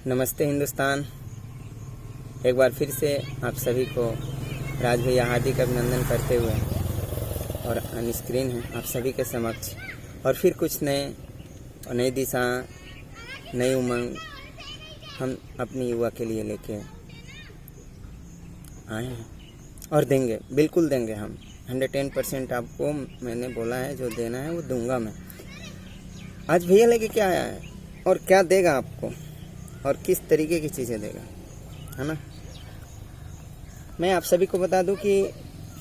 नमस्ते हिंदुस्तान। एक बार फिर से आप सभी को राज भैया हार्दिक अभिनंदन करते हुए और ऑन स्क्रीन है आप सभी के समक्ष और फिर कुछ नए और नई दिशा, नई उमंग हम अपनी युवा के लिए लेके आए हैं और देंगे, बिल्कुल देंगे। हम 110% आपको मैंने बोला है, जो देना है वो दूंगा मैं। आज भैया लेके क्या आया है और क्या देगा आपको और किस तरीके की चीज़ें देगा, है ना। मैं आप सभी को बता दूं कि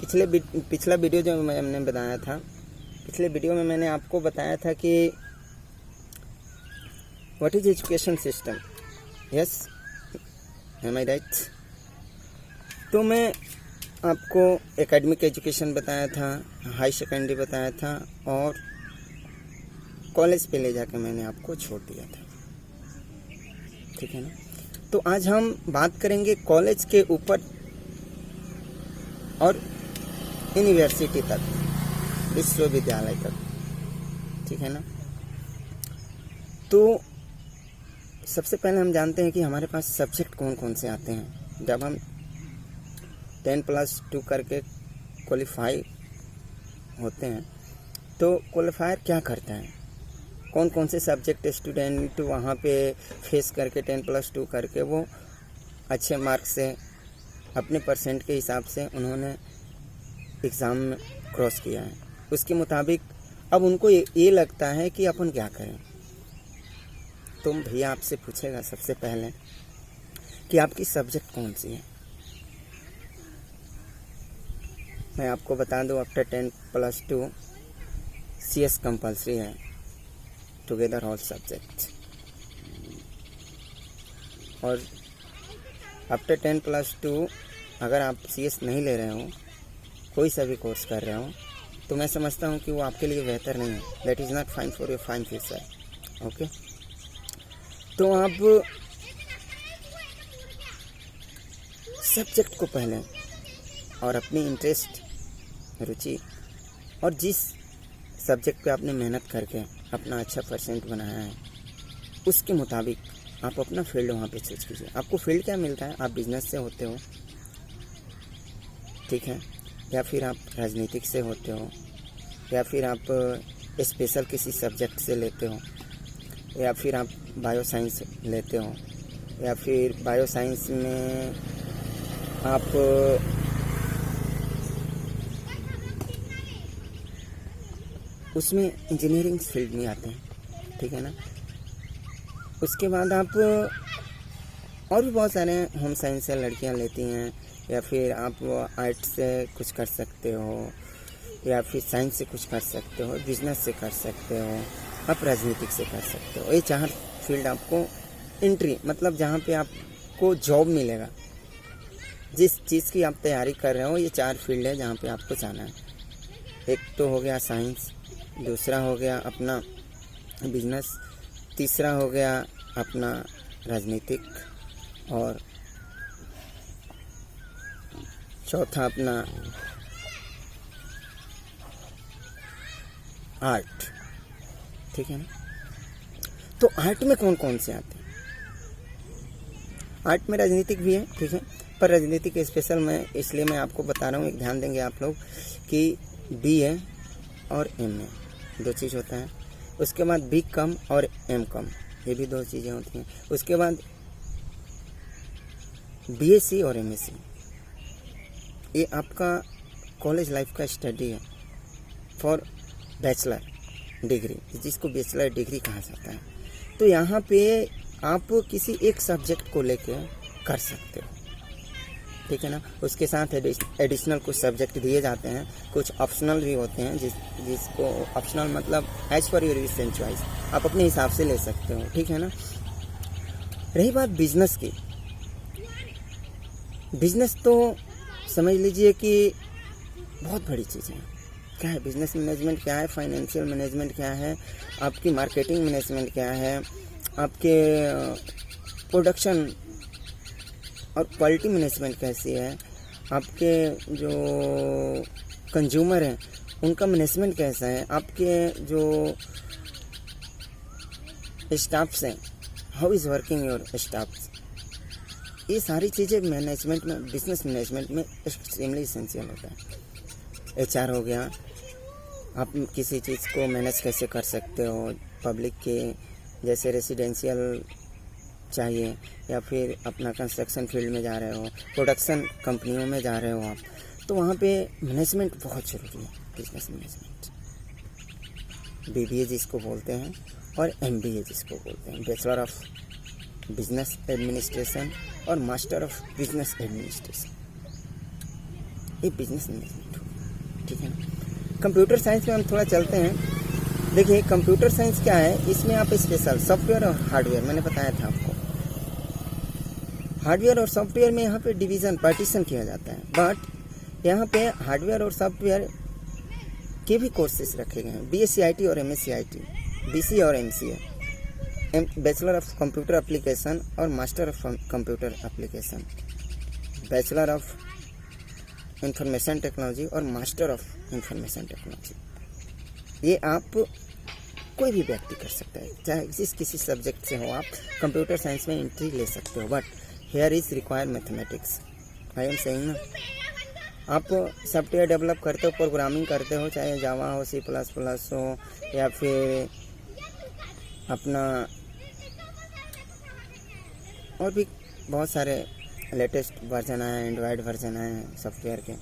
पिछला वीडियो जो मैंने बताया था, पिछले वीडियो में मैंने आपको बताया था कि what is education system. Yes, am I right. तो मैं आपको एकेडमिक एजुकेशन बताया था, हाई सेकेंडरी बताया था और कॉलेज पे ले जाकर मैंने आपको छोड़ दिया था, ठीक है ना। तो आज हम बात करेंगे कॉलेज के ऊपर और यूनिवर्सिटी तक, विश्वविद्यालय तक, ठीक है ना। तो सबसे पहले हम जानते हैं कि हमारे पास सब्जेक्ट कौन कौन से आते हैं। जब हम 10+2 करके क्वालिफाई होते हैं तो क्वालिफायर क्या करता है, कौन कौन से सब्जेक्ट स्टूडेंट वहाँ पे फेस करके 10+2 करके वो अच्छे मार्क्स से अपने परसेंट के हिसाब से उन्होंने एग्ज़ाम में क्रॉस किया है, उसके मुताबिक अब उनको ये लगता है कि अपन क्या करें। तो भैया आपसे पूछेगा सबसे पहले कि आपकी सब्जेक्ट कौन सी है। मैं आपको बता दूं, आफ्टर 10+2 CS कंपल्सरी है, टुगेदर ऑल सब्जेक्ट। और आफ्टर 10+2 अगर आप CS नहीं ले रहे हो, कोई सा भी कोर्स कर रहे हो, तो मैं समझता हूँ कि वो आपके लिए बेहतर नहीं है। That is not fine for your fine future. Okay, तो आप सब्जेक्ट को पहले और अपनी इंटरेस्ट, रुचि और जिस सब्जेक्ट पे आपने मेहनत करके अपना अच्छा परसेंट बनाया है, उसके मुताबिक आप अपना फील्ड वहाँ पे चूज कीजिए। आपको फील्ड क्या मिलता है, आप बिजनेस से होते हो, ठीक है, या फिर आप राजनीतिक से होते हो, या फिर आप स्पेशल किसी सब्जेक्ट से लेते हो, या फिर आप बायो साइंस लेते हो, या फिर बायो साइंस में आप उसमें इंजीनियरिंग फील्ड में आते हैं, ठीक है ना। उसके बाद आप और भी बहुत सारे होम साइंस से लड़कियां लेती हैं, या फिर आप आर्ट से कुछ कर सकते हो, या फिर साइंस से कुछ कर सकते हो, बिजनेस से कर सकते हो, आप राजनीतिक से कर सकते हो। ये 4 फील्ड आपको एंट्री, मतलब जहाँ पे आपको जॉब मिलेगा, जिस चीज़ की आप तैयारी कर रहे हो, ये 4 फील्ड है जहाँ पे आपको जाना है। एक तो हो गया साइंस, दूसरा हो गया अपना बिजनेस, तीसरा हो गया अपना राजनीतिक और चौथा अपना आर्ट, ठीक है ना। तो आर्ट में कौन कौन से आते हैं? आर्ट में राजनीतिक भी है, ठीक है, पर राजनीतिक स्पेशल मैं इसलिए मैं आपको बता रहा हूँ, एक ध्यान देंगे आप लोग कि BA और MA 2 चीज़ होता है। उसके बाद B कम और M कम, ये भी 2 चीज़ें होती हैं। उसके बाद BSc और MSc, ये आपका कॉलेज लाइफ का स्टडी है फॉर बैचलर डिग्री, जिसको बैचलर डिग्री कहा जाता है। तो यहाँ पे आप किसी एक सब्जेक्ट को लेके कर सकते हो, ठीक है ना। उसके साथ एडिशनल कुछ सब्जेक्ट दिए जाते हैं, कुछ ऑप्शनल भी होते हैं, जिसको ऑप्शनल मतलब as per your wish and choice, आप अपने हिसाब से ले सकते हो, ठीक है ना। रही बात बिजनेस की, बिजनेस तो समझ लीजिए कि बहुत बड़ी चीज़ है। क्या है बिजनेस मैनेजमेंट, क्या है फाइनेंशियल मैनेजमेंट, क्या है आपकी मार्केटिंग मैनेजमेंट, क्या है आपके प्रोडक्शन और क्वालिटी मैनेजमेंट कैसी है, आपके जो कंज्यूमर हैं उनका मैनेजमेंट कैसा है, आपके जो स्टाफ्स हैं how is working your staff, ये सारी चीज़ें मैनेजमेंट में, बिजनेस मैनेजमेंट में एक्सट्रीमली इसेंशियल होता है। एचआर हो गया, आप किसी चीज़ को मैनेज कैसे कर सकते हो, पब्लिक के जैसे रेसिडेंशियल चाहिए या फिर अपना कंस्ट्रक्शन फील्ड में जा रहे हो, प्रोडक्शन कंपनियों में जा रहे हो आप, तो वहाँ पे मैनेजमेंट बहुत ज़रूरी है। बिजनेस मैनेजमेंट बीबीए जिसको बोलते हैं और एमबीए जिसको बोलते हैं, बैचलर ऑफ बिजनेस एडमिनिस्ट्रेशन और मास्टर ऑफ बिजनेस एडमिनिस्ट्रेशन, ये बिजनेस मैनेजमेंट हो, ठीक है ना। कंप्यूटर साइंस में हम थोड़ा चलते हैं। देखिए कंप्यूटर साइंस क्या है, इसमें आप स्पेशल सॉफ्टवेयर और हार्डवेयर, मैंने बताया था आपको, हार्डवेयर और सॉफ्टवेयर में यहाँ पे डिवीज़न पार्टीशन किया जाता है। बट यहाँ पे हार्डवेयर और सॉफ्टवेयर के भी कोर्सेज रखे गए हैं, BSc और MSc, BCA और MCA, bachelor of computer application और master of computer application, bachelor of information technology और मास्टर ऑफ इंफॉर्मेशन टेक्नोलॉजी। ये आप कोई भी व्यक्ति कर सकता है, चाहे जिस किसी सब्जेक्ट से हो, आप कंप्यूटर साइंस में एंट्री ले सकते हो। But here is required mathematics, I am saying ना। आप सॉफ्टवेयर डेवलप करते हो, प्रोग्रामिंग करते हो, चाहे जावा हो, C++ हो, या फिर अपना और भी बहुत सारे लेटेस्ट वर्जन आए, एंड्रॉयड वर्जन आए सॉफ्टवेयर के,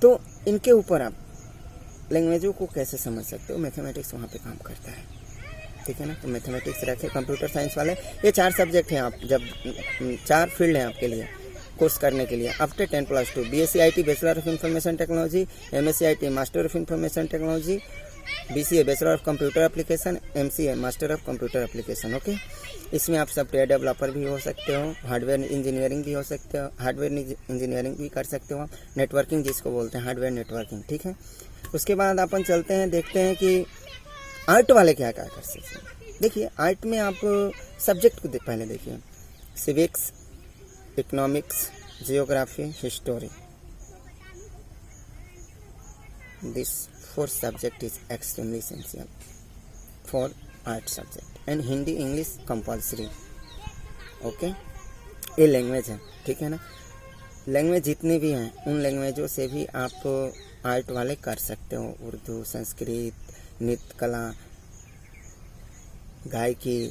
तो इनके ऊपर आप लैंग्वेजों को कैसे समझ सकते हो, मैथमेटिक्स वहाँ पे काम करता है, ठीक है ना। तो मैथमेटिक्स रखे कंप्यूटर साइंस वाले। ये 4 सब्जेक्ट हैं, आप जब 4 फील्ड हैं आपके लिए कोर्स करने के लिए। After 10+2 BSc bachelor of information technology, MSc master of information technology, BCA bachelor of computer application, MCA master of computer application. Okay, इसमें आप सॉफ्टवेयर डेवलपर भी हो सकते हो, हार्डवेयर इंजीनियरिंग भी हो सकते हो, हार्डवेयर इंजीनियरिंग भी कर सकते हो आप, नेटवर्किंग जिसको बोलते हैं, हार्डवेयर नेटवर्किंग, ठीक है। उसके बाद अपन चलते हैं, देखते हैं कि आर्ट वाले क्या क्या कर सकते हैं। देखिए आर्ट में आप सब्जेक्ट को पहले देखिए, civics, economics, geography, history, this 4 subject is extremely essential for art subject and Hindi English compulsory. Okay, ये लैंग्वेज है, ठीक है ना। लैंग्वेज जितनी भी हैं उन लैंग्वेजों से भी आप आर्ट वाले कर सकते हो, उर्दू, संस्कृत, नृत्य कला, गायकी,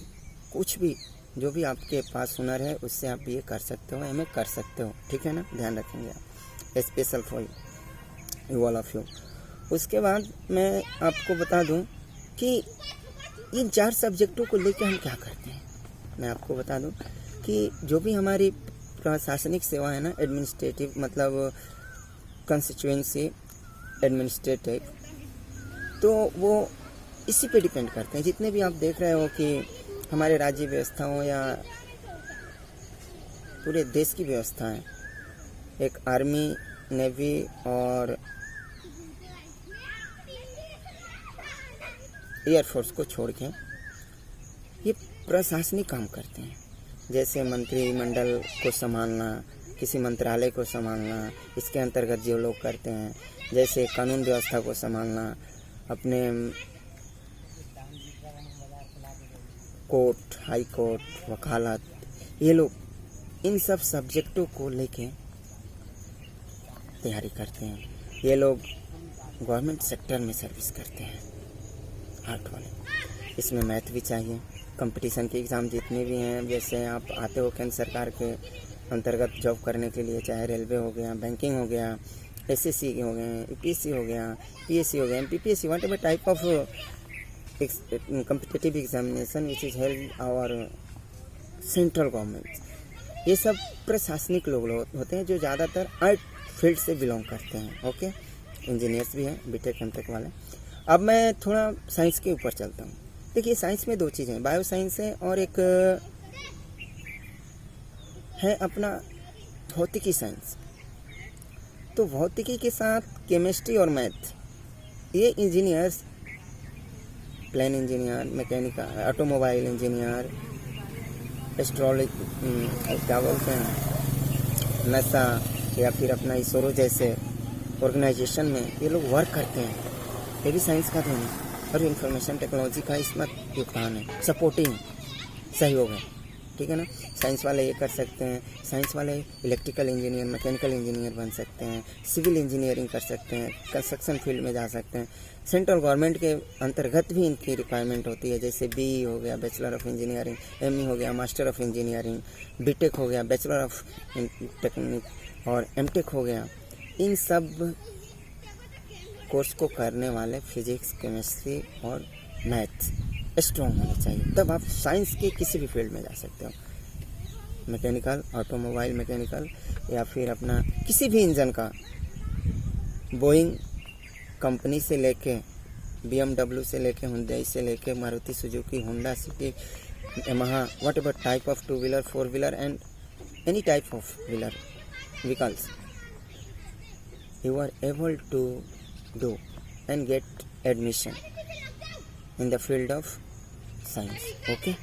कुछ भी जो भी आपके पास हुनर है उससे आप ये कर सकते हो, एमए कर सकते हो, ठीक है ना। ध्यान रखेंगे आप, special for you all of you. उसके बाद मैं आपको बता दूं कि इन 4 सब्जेक्टों को लेकर हम क्या करते हैं। मैं आपको बता दूं कि जो भी हमारी प्रशासनिक सेवा है ना, एडमिनिस्ट्रेटिव मतलब कंस्टिट्यूएंसी एडमिनिस्ट्रेटिव, तो वो इसी पे डिपेंड करते हैं। जितने भी आप देख रहे हो कि हमारे राज्य व्यवस्था हो या पूरे देश की व्यवस्था है, एक आर्मी, नेवी और एयरफोर्स को छोड़ के ये प्रशासनिक काम करते हैं, जैसे मंत्रिमंडल को संभालना, किसी मंत्रालय को संभालना, इसके अंतर्गत जो लोग करते हैं, जैसे कानून व्यवस्था को संभालना, अपने कोर्ट, हाई कोर्ट, वकालत, ये लोग इन सब सब्जेक्टों को लेके तैयारी करते हैं। ये लोग गवर्नमेंट सेक्टर में सर्विस करते हैं, आर्ट वाले। इसमें मैथ भी चाहिए। कंपटीशन के एग्ज़ाम जितने भी हैं, जैसे आप आते हो केंद्र सरकार के अंतर्गत जॉब करने के लिए, चाहे रेलवे हो गया, बैंकिंग हो गया, SSC हो गए, UPSC हो गया, PSC हो गया, MPPSC, whatever type of competitive examination which is held our central government, ये सब प्रशासनिक लोग होते हैं जो ज़्यादातर आर्ट फील्ड से बिलोंग करते हैं। ओके, इंजीनियर्स भी हैं, BTech MTech वाले। अब मैं थोड़ा साइंस के ऊपर चलता हूँ। देखिए साइंस में 2 चीज़ें हैं, बायो साइंस है और एक है अपना भौतिकी साइंस। तो भौतिकी के साथ केमिस्ट्री और मैथ, ये engineers, plane engineer, mechanical, automobile engineer, astrology, क्या बोलते हैं, NASA या फिर अपना इसरो जैसे ऑर्गेनाइजेशन में ये लोग वर्क करते हैं, ये भी साइंस का देन है और इंफॉर्मेशन टेक्नोलॉजी का इसमें योगदान है, सपोर्टिंग। सहयोग है, ठीक है ना। साइंस वाले ये कर सकते हैं, साइंस वाले इलेक्ट्रिकल इंजीनियर, मैकेनिकल इंजीनियर बन सकते हैं, सिविल इंजीनियरिंग कर सकते हैं, कंस्ट्रक्शन फील्ड में जा सकते हैं। सेंट्रल गवर्नमेंट के अंतर्गत भी इनकी रिक्वायरमेंट होती है, जैसे BE हो गया, बैचलर ऑफ इंजीनियरिंग, ME हो गया, मास्टर ऑफ इंजीनियरिंग, BTech हो गया, बैचलर ऑफ टेक्निक, और MTech हो गया। इन सब कोर्स को करने वाले फिजिक्स, केमिस्ट्री और मैथ स्ट्रॉन्ग होने चाहिए, तब आप साइंस के किसी भी फील्ड में जा सकते हो। मैकेनिकल, ऑटोमोबाइल मैकेनिकल, या फिर अपना किसी भी इंजन का, बोइंग कंपनी से लेके BMW से लेके हुंडई से लेके Maruti Suzuki, Honda city, Yamaha, what ever type of 2 wheeler, 4 wheeler and any type of wheeler vehicles you are able to do and get admission in the field of science. Okay,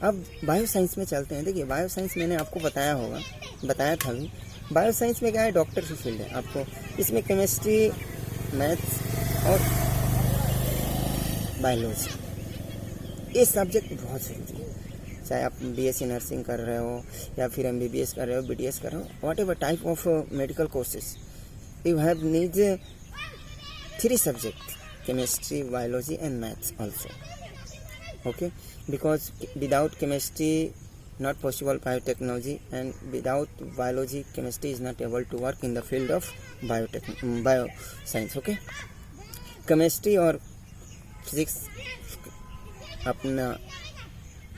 अब bio science में चलते हैं। देखिए, bio science मैंने आपको बताया था भी। बायो साइंस में क्या है, डॉक्टर की फील्ड है आपको। इसमें केमिस्ट्री, मैथ्स और बायोलॉजी, ये सब्जेक्ट बहुत ज़रूरी है। चाहे आप BSc नर्सिंग कर रहे हो या फिर MBBS कर रहे हो, BDS कर रहे हो, what ever type of medical courses, you have need 3 subjects, chemistry, biology and maths also. Okay, because without chemistry not possible biotechnology, and without biology chemistry is not able to work in the field of bioscience. Okay, chemistry और physics अपना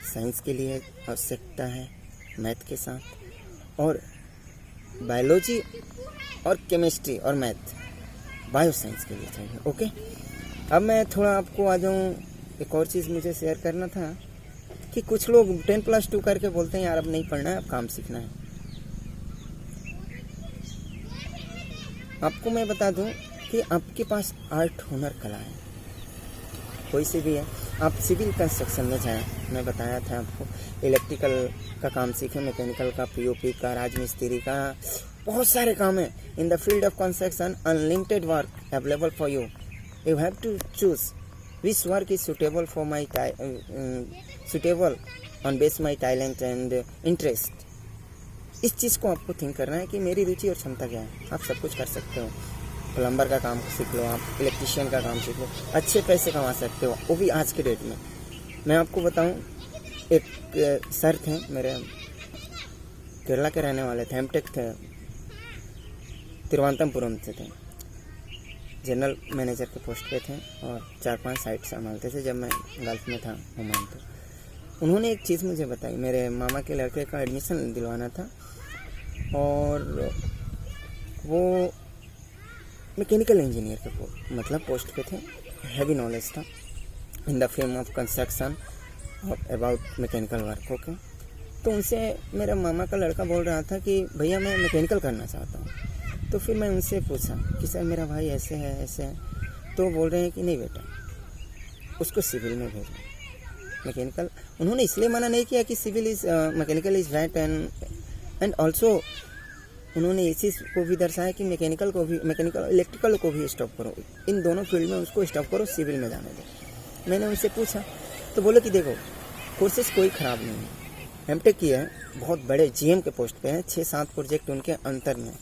science के लिए आवश्यकता है math के साथ, और biology और केमिस्ट्री और मैथ बायो साइंस के लिए चाहिए। ओके, अब मैं थोड़ा आपको आ जाऊँ, एक और चीज़ मुझे शेयर करना था कि कुछ लोग 10+2 करके बोलते हैं यार अब नहीं पढ़ना है, अब काम सीखना है। आपको मैं बता दूं कि आपके पास आर्ट, हुनर, कला है, कोई सी भी है। आप सिविल कंस्ट्रक्शन में जाएं, मैं बताया था आपको, इलेक्ट्रिकल का काम सीखें, मैकेनिकल का, POP का, राजमिस्त्री का, बहुत सारे काम है। In the field of construction unlimited work available for you. You have to choose which work is suitable for my suitable on base my talent and interest. इस चीज़ को आपको थिंक करना है कि मेरी रुचि और क्षमता क्या है। आप सब कुछ कर सकते हो। प्लम्बर का काम सीख लो, आप इलेक्ट्रिशियन का काम सीख लो, अच्छे पैसे कमा सकते हो, वो भी आज के डेट में। मैं आपको बताऊं, एक सर थे मेरे, केरला के रहने वाले थे, MTech थे, तिरुवनंतपुरम से थे, जनरल मैनेजर के पोस्ट पे थे और 4-5 साइट संभालते थे जब मैं गल्फ में था, ओमान। तो उन्होंने एक चीज़ मुझे बताई, मेरे मामा के लड़के का एडमिशन दिलवाना था और वो मैकेनिकल इंजीनियर के मतलब पोस्ट पे थे, हैवी नॉलेज था इन the field of construction about mechanical work. Okay, तो उनसे मेरा मामा का लड़का बोल रहा था कि भैया मैं मैकेनिकल करना चाहता हूँ। तो फिर मैं उनसे पूछा कि सर मेरा भाई ऐसे है ऐसे है, तो बोल रहे हैं कि नहीं बेटा, उसको सिविल में भेजो। मैकेनिकल उन्होंने इसलिए मना नहीं किया कि civil is mechanical is right and also उन्होंने इस चीज़ को भी दर्शाया कि मैकेनिकल इलेक्ट्रिकल को भी स्टॉप करो, इन दोनों फील्ड में उसको स्टॉप करो, सिविल में जाने दो। मैंने उनसे पूछा तो बोले कि देखो कोर्सेज कोई ख़राब नहीं है, MTech की है, बहुत बड़े GM के पोस्ट पे हैं, 6-7 प्रोजेक्ट उनके अंतर में,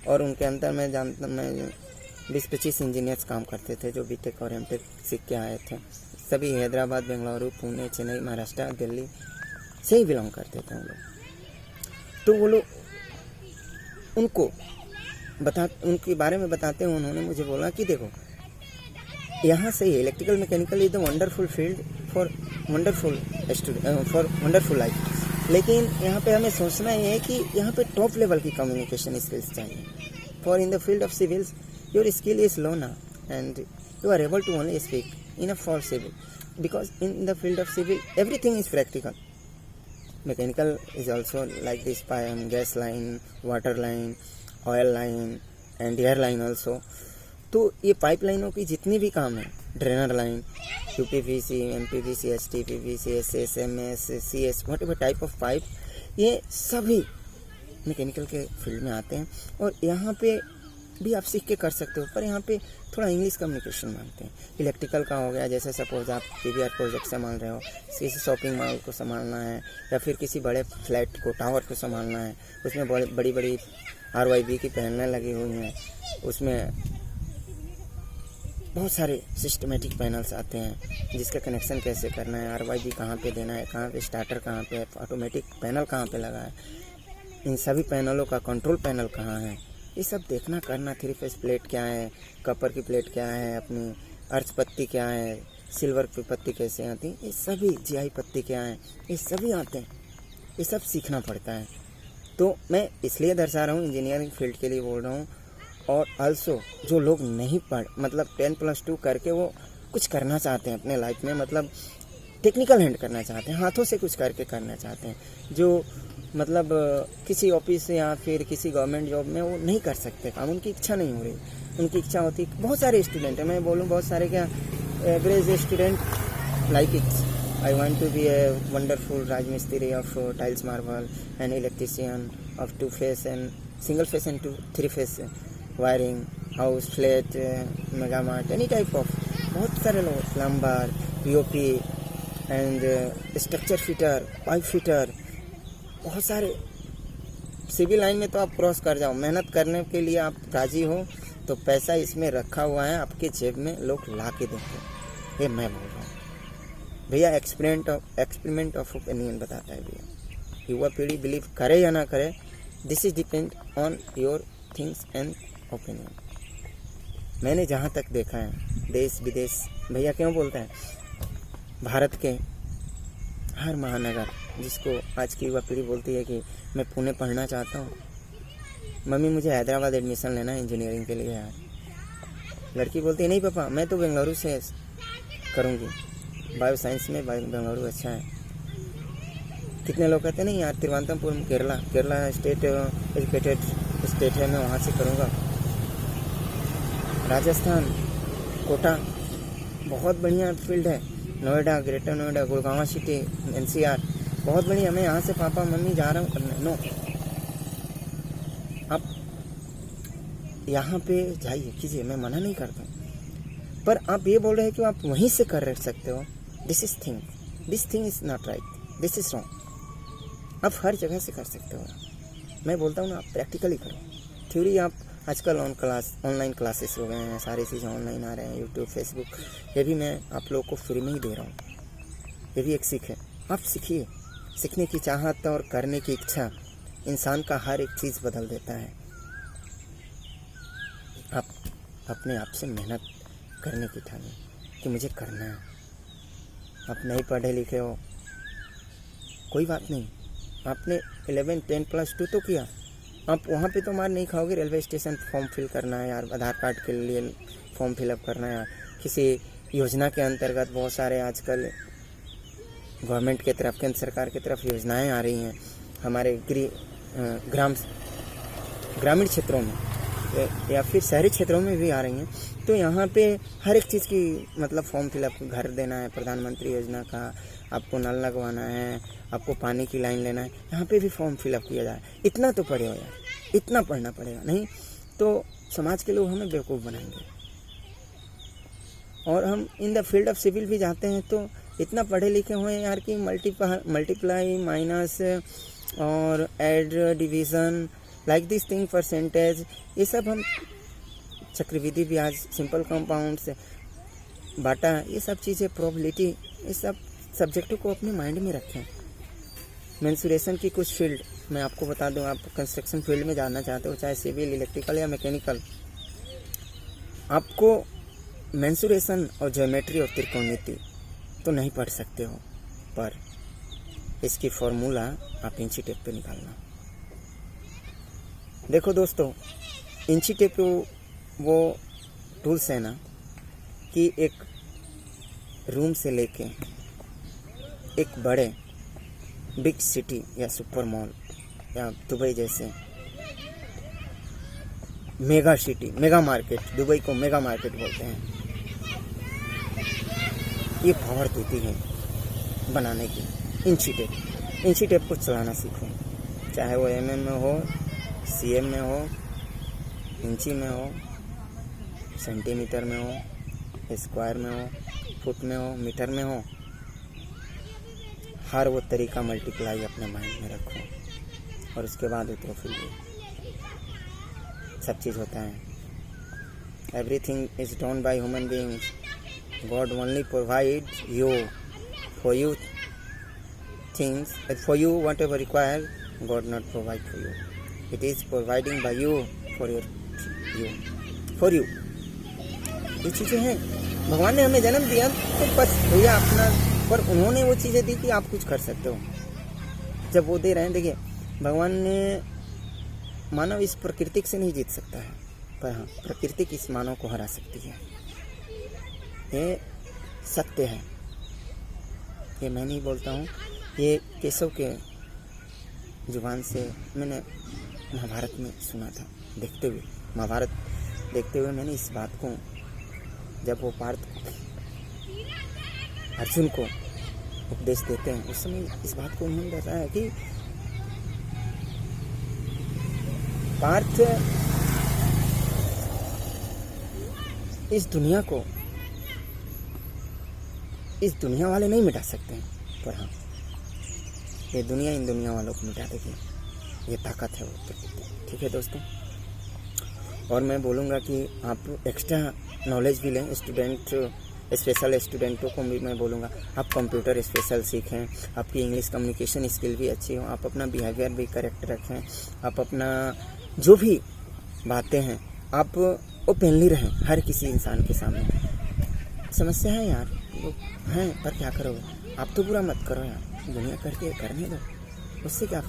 और उनके अंतर में जानता मैं 20-25 इंजीनियर्स काम करते थे जो BTech और MTech सीख के आए थे। सभी हैदराबाद, बेंगलुरु, पुणे, चेन्नई, महाराष्ट्र, दिल्ली से ही बिलोंग करते थे वो लोग। तो वो लोग उनके बारे में बताते हुए उन्होंने मुझे बोला कि देखो यहाँ से electrical mechanical is the wonderful field for wonderful life, लेकिन यहाँ पे हमें सोचना ये है कि यहाँ पे टॉप लेवल की कम्युनिकेशन स्किल्स चाहिए। For in the field of civils your skill is low ना and you are able to only speak enough for civil, because in the field of civil everything is practical. Mechanical is also like this gas line, water line, oil line and air line also. तो ये पाइपलाइनों की जितनी भी काम है, drainer line, UPVC, MPVC, STPVC, SS, MS, CS, what ever type of pipe, ये सभी मैकेनिकल के फील्ड में आते हैं। और यहाँ पे भी आप सीख के कर सकते हो, पर यहाँ पे थोड़ा इंग्लिश कम्युनिकेशन मांगते हैं। इलेक्ट्रिकल का हो गया, जैसे सपोज आप PVR प्रोजेक्ट संभाल रहे हो, किसी शॉपिंग मॉल को संभालना है या फिर किसी बड़े फ्लैट को, टावर को संभालना है, उसमें बड़ी बड़ी RYB की पैनलें लगी हुई हैं, उसमें बहुत सारे सिस्टमेटिक पैनल्स आते हैं जिसका कनेक्शन कैसे करना है, RYB कहाँ पे देना है, कहाँ पे स्टार्टर कहाँ पे है, ऑटोमेटिक पैनल कहाँ पे लगा है, इन सभी पैनलों का कंट्रोल पैनल कहाँ है, ये सब देखना करना। 3 फेस प्लेट क्या है, कॉपर की प्लेट क्या है, अपनी अर्थ पत्ती क्या है, सिल्वर की पत्ती कैसे आती है, ये सभी GI पत्ती क्या है, ये सभी आते हैं, ये सब सीखना पड़ता है। तो मैं इसलिए दर्शा रहा हूँ, इंजीनियरिंग फील्ड के लिए बोल रहा हूँ। और आल्सो जो लोग नहीं मतलब 10+2 करके वो कुछ करना चाहते हैं अपने लाइफ में, मतलब टेक्निकल हैंड करना चाहते हैं, हाथों से कुछ करके करना चाहते हैं, जो मतलब किसी ऑफिस या फिर किसी गवर्नमेंट जॉब में वो नहीं कर सकते काम, उनकी इच्छा नहीं हो रही, उनकी इच्छा होती। बहुत सारे स्टूडेंट हैं, मैं बोलूँ बहुत सारे, क्या average student like it's I want to be a wonderful Rajmistri of tiles marble, an electrician of 2 phase and single phase and 3 phase wiring, house, flat, mega mart, any type of, बहुत सारे लोग, plumber, POP and structure fitter, pipe fitter, बहुत सारे। Civil line में तो आप cross कर जाओ, मेहनत करने के लिए आप राजी हो तो पैसा इसमें रखा हुआ है आपके जेब में, लोग ला के देंगे, ये मैं बोल रहा हूँ भैया। एक्सपेरिमेंट ऑफ ओपिनियन बताता है भैया, युवा पीढ़ी बिलीव करे या ना करे, this is depend on your things and opinion. मैंने जहाँ तक देखा है, देश विदेश भैया क्यों बोलता है, भारत के हर महानगर, जिसको आज की युवा पीढ़ी बोलती है कि मैं पुणे पढ़ना चाहता हूँ, मम्मी मुझे हैदराबाद एडमिशन लेना है इंजीनियरिंग के लिए यार, लड़की बोलती है नहीं पापा मैं तो बेंगलुरु से करूँगी, बायो साइंस में बेंगलुरु अच्छा है। कितने लोग कहते हैं नहीं यार Thiruvananthapuram Kerala state educated state है, मैं वहाँ से करूँगा। राजस्थान कोटा बहुत बढ़िया फील्ड है, Noida, greater Noida, Gurgaon city, NCR बहुत बढ़िया, मैं यहाँ से पापा मम्मी जा रहा हूँ करने। नो, आप यहाँ पे जाइए कीजिए, मैं मना नहीं करता, पर आप ये बोल रहे हैं कि आप वहीं से कर सकते हो, this thing is not right, this is wrong. आप हर जगह से कर सकते हो, मैं बोलता हूँ ना, आप प्रैक्टिकली करो। थ्योरी आप आजकल ऑनलाइन क्लासेस हो गए हैं, सारी चीज़ें ऑनलाइन आ रहे हैं, यूट्यूब, फेसबुक, ये भी मैं आप लोगों को फ्री में ही दे रहा हूँ, ये भी एक सीख है। आप सीखिए, सीखने की चाहत और करने की इच्छा इंसान का हर एक चीज़ बदल देता है। आप अपने आप से मेहनत करने की ठानी कि मुझे करना है। आप नहीं पढ़े लिखे हो कोई बात नहीं, आपने 11, 10+2 तो किया, आप वहाँ पे तो मार नहीं खाओगे। रेलवे स्टेशन फॉर्म फिल करना है यार, आधार कार्ड के लिए फॉर्म फिलअप करना है यार, किसी योजना के अंतर्गत बहुत सारे आजकल गवर्नमेंट के तरफ, केंद्र सरकार की तरफ योजनाएं आ रही हैं हमारे ग्रामीण क्षेत्रों में या फिर शहरी क्षेत्रों में भी आ रही हैं। तो यहाँ पे हर एक चीज़ की मतलब फॉर्म फिलअप, घर देना है प्रधानमंत्री योजना का, आपको नल लगवाना है, आपको पानी की लाइन लेना है, यहाँ पे भी फॉर्म फिलअप किया जाए। इतना तो पढ़े हो यार, इतना पढ़ना पड़ेगा, नहीं तो समाज के लोग हमें बेवकूफ़ बनाएंगे। और हम in the field of civil भी जाते हैं तो इतना पढ़े लिखे हुए हैं यार कि मल्टीप्लाई, माइनस और add, division, like this thing, percentage, ये सब हम, चक्रवृद्धि ब्याज, सिंपल कंपाउंड्स, बाटा, ये सब चीज़ें, प्रोबेबिलिटी, ये सब सब्जेक्टों को अपने माइंड में रखें। मेंसुरेशन की कुछ फील्ड मैं आपको बता दूं, आप कंस्ट्रक्शन फील्ड में जाना चाहते हो, चाहे सिविल, इलेक्ट्रिकल या मैकेनिकल, आपको मेंसुरेशन और ज्योमेट्री और त्रिकोणमिति तो नहीं पढ़ सकते हो, पर इसकी फॉर्मूला आप इंची टेप पे निकालना। देखो दोस्तों, इंची टेप वो टूल्स है ना कि एक रूम से लेके एक बड़े बिग सिटी या सुपर मॉल या दुबई जैसे mega city, mega market, Dubai को मेगा मार्केट बोलते हैं, ये पावर देती है बनाने की। इंची टेप को चलाना सीखो, चाहे वो MM में हो, CM में हो, इंची में हो, सेंटीमीटर में हो, स्क्वायर में हो, फुट में हो, मीटर में हो, हर वो तरीका मल्टीप्लाई अपने माइंड में रखो और उसके बाद उतरो फिर सब चीज़ होता है। Everything is done by human beings, God only provide you for you things, for you whatever require, God not provide for you, it is providing by you for you. ये चीज़ें हैं, भगवान ने हमें जन्म दिया तो बस भैया अपना, पर उन्होंने वो चीज़ें दी कि आप कुछ कर सकते हो। जब वो दे रहे हैं, देखिए भगवान ने, मानव इस प्रकृति से नहीं जीत सकता है, पर हाँ प्रकृति इस मानव को हरा सकती है। ये सत्य है, ये मैं नहीं बोलता हूँ, ये केशव के जुबान से मैंने महाभारत में सुना था। देखते हुए महाभारत देखते हुए मैंने इस बात को, जब वो पार्थ अर्जुन को उपदेश देते हैं उस समय इस बात को उन्होंने बताया है कि पार्थ इस दुनिया को, इस दुनिया वाले नहीं मिटा सकते हैं, पर हाँ ये दुनिया इन दुनिया वालों को मिटा देगी, ये ताकत है वो प्रकृति। ठीक है दोस्तों, और मैं बोलूँगा कि आप एक्स्ट्रा नॉलेज भी लें, स्टूडेंट स्पेशल स्टूडेंटों को भी मैं बोलूँगा आप कंप्यूटर स्पेशल सीखें, आपकी इंग्लिश कम्युनिकेशन स्किल भी अच्छी हो, आप अपना बिहेवियर भी करेक्ट रखें, आप अपना जो भी बातें हैं आप ओपनली रहें हर किसी इंसान के सामने। समस्या है यार, वो हैं, पर क्या करोगे, आप तो बुरा मत करो यार, दुनिया करके करने दो, उससे क्या,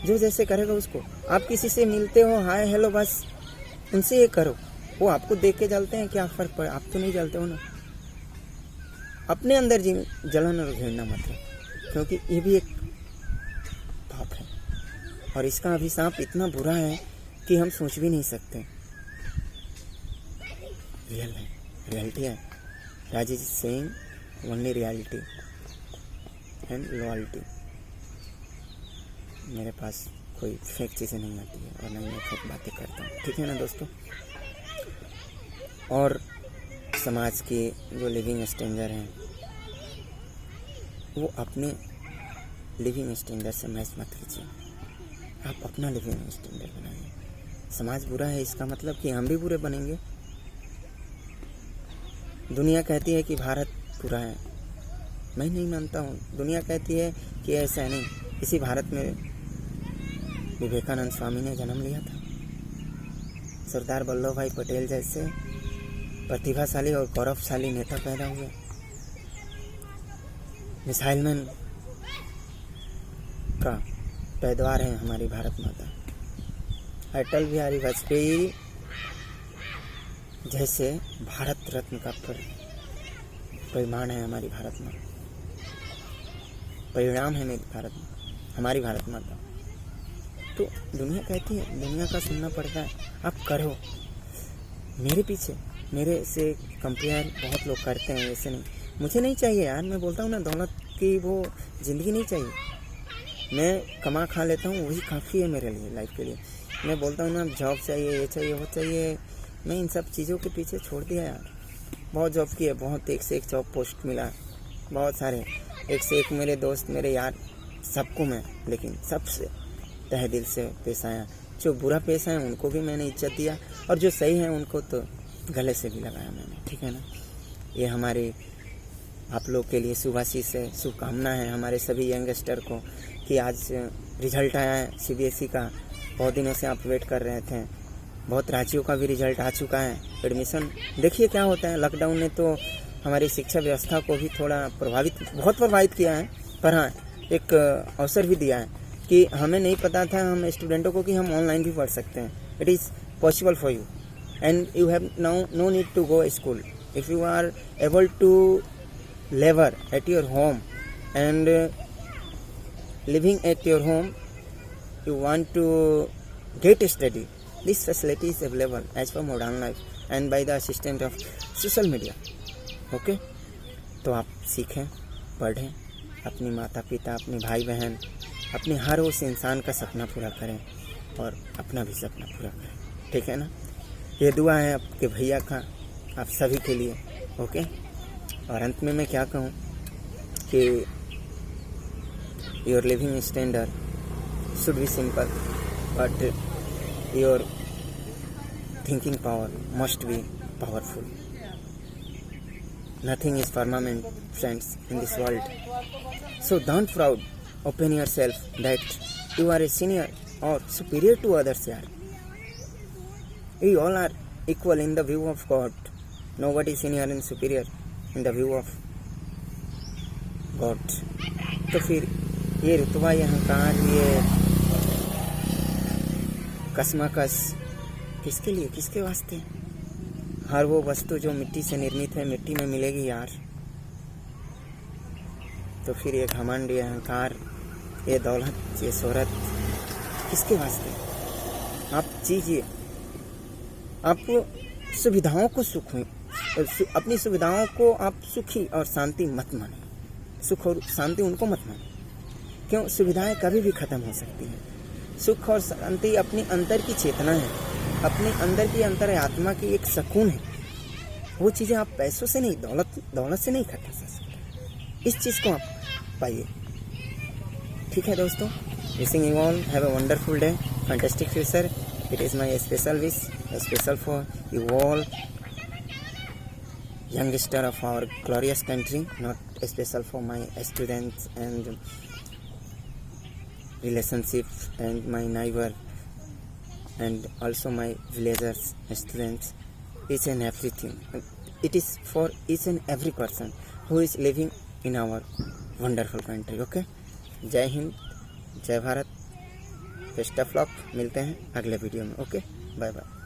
जो जैसे करेगा उसको। आप किसी से मिलते हो, हाय हेलो, बस उनसे ये करो, वो आपको देख के जलते हैं, क्या फ़र्क पड़े, आप तो नहीं जलते हो ना। अपने अंदर जलन और घृणा मत है, क्योंकि ये भी एक पाप है और इसका अभिशाप इतना बुरा है कि हम सोच भी नहीं सकते। रियल है, रियलिटी है। राजी is saying only reality and loyalty. मेरे पास कोई फेक चीज़ें नहीं आती है और नहीं मैं फेक बातें करता हूँ। ठीक है ना दोस्तों। और समाज के जो लिविंग स्टैंडर्ड हैं वो अपने लिविंग स्टैंडर्ड से मैच मत कीजिए, आप अपना लिविंग स्टैंडर्ड बनाइए। समाज बुरा है इसका मतलब कि हम भी बुरे बनेंगे। दुनिया कहती है कि भारत बुरा है, मैं नहीं मानता हूँ। दुनिया कहती है कि ऐसा नहीं। इसी भारत में विवेकानंद स्वामी ने जन्म लिया था। सरदार वल्लभ भाई पटेल जैसे प्रतिभाशाली और गौरवशाली नेता पैदा हुए। मिसाइल मैन का पैदावार है हमारी भारत माता। अटल बिहारी वाजपेयी जैसे भारत रत्न का परिमाण है हमारी भारत माता, परिणाम है मेरी भारत माता, हमारी भारत माता। तो दुनिया कहती है, दुनिया का सुनना पड़ता है। आप करो, मेरे पीछे मेरे से कंपेयर बहुत लोग करते हैं, वैसे नहीं। मुझे नहीं चाहिए यार, मैं बोलता हूँ ना, दौलत की वो ज़िंदगी नहीं चाहिए। मैं कमा खा लेता हूँ, वही काफ़ी है मेरे लिए, लाइफ के लिए। मैं बोलता हूँ ना, जॉब चाहिए, ये चाहिए, वो चाहिए। मैं इन सब चीज़ों के पीछे छोड़ दिया यार। बहुत जॉब की है, बहुत एक से एक जॉब पोस्ट मिला, बहुत सारे, एक से एक मेरे दोस्त, मेरे यार, सबको मैं, लेकिन सबसे तहे दिल से पेश आया। जो बुरा पेश आया उनको भी मैंने इज्जत दिया, और जो सही है उनको तो गले से भी लगाया मैंने। ठीक है ना। ये हमारे आप लोग के लिए शुभाशीष है, शुभकामना है हमारे सभी यंगस्टर को कि आज रिजल्ट आया है CBSE का। बहुत दिनों से आप वेट कर रहे थे। बहुत राज्यों का भी रिजल्ट आ चुका है। एडमिशन देखिए क्या होता है। लॉकडाउन ने तो हमारी शिक्षा व्यवस्था को भी थोड़ा बहुत प्रभावित किया है, पर हाँ एक अवसर भी दिया है कि हमें नहीं पता था, हम स्टूडेंटों को, कि हम ऑनलाइन भी पढ़ सकते हैं। It is possible for you and you have now no need to go school. If you are able to labor at your home and living at your home, you want to get study, this facility is available as per modern life and by the assistance of social media. Okay, तो आप सीखें, पढ़ें, अपनी माता पिता, अपने भाई बहन, अपने हर उस इंसान का सपना पूरा करें और अपना भी सपना पूरा करें। ठीक है ना। ये दुआ है आपके भैया का आप सभी के लिए, ओके। और अंत में मैं क्या कहूँ कि your living standard should be simple but your thinking power must be powerful. Nothing is permanent friends in this world, so don't proud open yourself that you are a senior or superior to others yaar. We all are equal in the view of God. Nobody is senior and superior in the view of God. तो फिर ये रुतबा, ये अहंकार, ये कसमकस किसके लिए, किसके वास्ते? हर वो वस्तु जो मिट्टी से निर्मित है मिट्टी में मिलेगी यार। तो फिर ये घमंड, ये अहंकार, ये दौलत, ये शोहरत किसके वास्ते? आप जीजिए, आप सुविधाओं को सुख, अपनी सुविधाओं को आप सुखी और शांति मत माने। सुख और शांति उनको मत माने, क्यों? सुविधाएं कभी भी खत्म हो सकती हैं। सुख और शांति अपनी अंतर की चेतना है, अपने अंदर की अंतर आत्मा की एक सुकून है। वो चीज़ें आप पैसों से नहीं, दौलत से नहीं खरीद सकते। इस चीज़ को आप पाइए, ठीक है दोस्तों। Wishing you all have a wonderful day, fantastic future. It is my special wish, special for you all youngster of our glorious country, not special for my students and relationships and my neighbor and also my villagers, students, each and everything. It is for each and every person who is living in our wonderful country, okay? जय हिंद, जय Bharat, best of luck. मिलते हैं अगले video में, okay, bye bye.